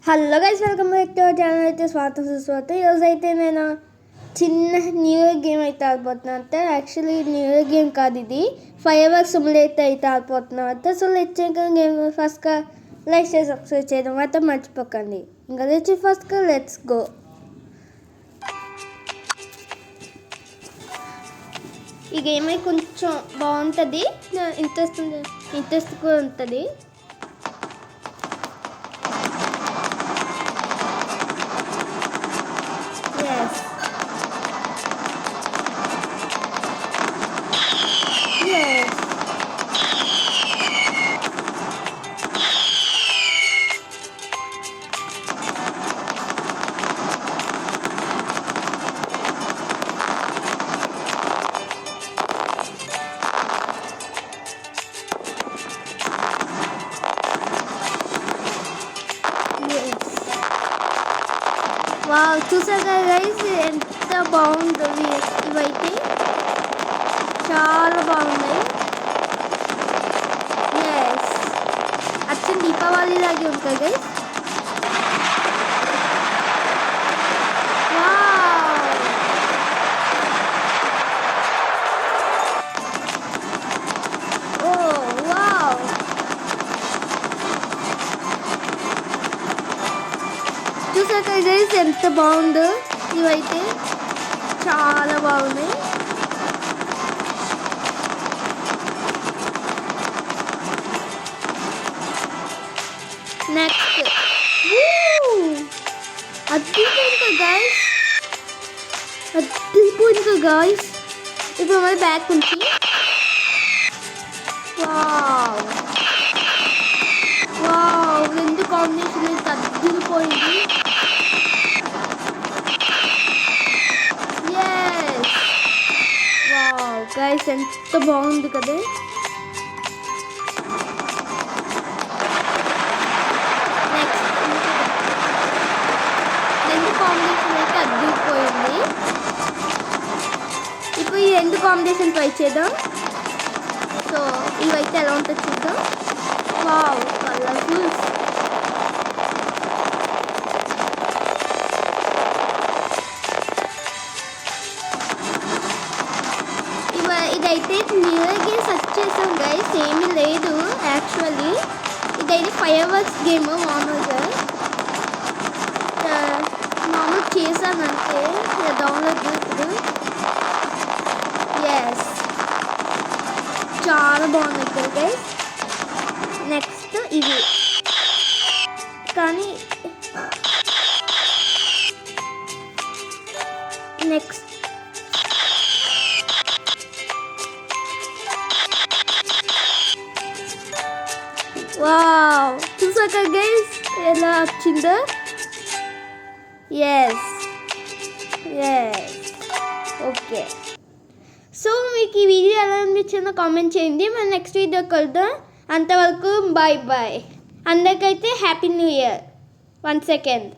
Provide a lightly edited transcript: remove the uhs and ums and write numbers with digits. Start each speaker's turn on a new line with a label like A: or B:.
A: Hello guys, welcome back to our channel. అయితే స్వాగతం సుస్వాగతం. ఈరోజు అయితే నేను చిన్న న్యూ ఇయర్ గేమ్ అయితే ఆడిపోతున్నాను. అంటే యాక్చువల్లీ న్యూ ఇయర్ గేమ్ కాదు, ఇది ఫైర్ వర్క్ సిమ్యులేటర్ అయితే ఆడిపోతున్నాను. అంటే సో లెట్స్ గేమ్ ఫస్ట్గా లైక్ చేసి సబ్స్క్రైబ్ చేయడం అయితే మర్చిపోకండి. ఇంకా వచ్చి ఫస్ట్గా లెట్స్ గో. ఈ గేమ్ అయితే కొంచెం బాగుంటుంది, ఇంట్రెస్ట్ కూడా ఉంటుంది. వావ్, చూసారా గైస్ ఎంత బాగుందో. ఇవైతే చాలా బాగున్నాయి. ఎస్, అచ్చం దీపావళి లాగే ఉంటాయి గైస్. చూసాక గైస్ ఎంత బాగుందో. ఇవైతే చాలా బాగున్నాయి. నెక్స్ట్ అద్దిపోయింది గైస్, అద్దిపోయింది గైస్. ఇప్పుడు మరి బ్యాక్ నుంచి వావ్ వావ్, రెండు కాంబినేషన్ అయితే అద్దిపోయింది. గైస్ ఎంత బాగుంది కదా. నెక్స్ట్ రెండు కాంబినేషన్ అయితే అద్దిపోయింది. ఇప్పుడు ఈ రెండు కాంబినేషన్ ట్రై చేద్దాం. సో ఇవైతే ఎలా ఉంటుంది చూద్దాం. Wow, colourful. ఇదైతే న్యూ ఇయర్ గేమ్ సెర్చ్ చేసాం గైస్, ఏమీ లేదు యాక్చువల్లీ. ఇదైతే ఫైర్ వర్క్స్ గేమ్ మామూలుగా చేశానంటే డౌన్లోడ్ ఇప్పుడు. ఎస్, చాలా బాగుంది కదా గైస్. నెక్స్ట్ ఇవి కానీ నెక్స్ట్ వావ్, చూసాక గైస్ ఎలా వచ్చిందో. Yes okay. సో మీకు ఈ వీడియో ఎలా అనిపించిందో కామెంట్ చేయండి. మన నెక్స్ట్ వీడియో కలుద్దాం. అంతవరకు బాయ్ బాయ్. అందరికైతే హ్యాపీ న్యూ ఇయర్. 1 సెకండ్.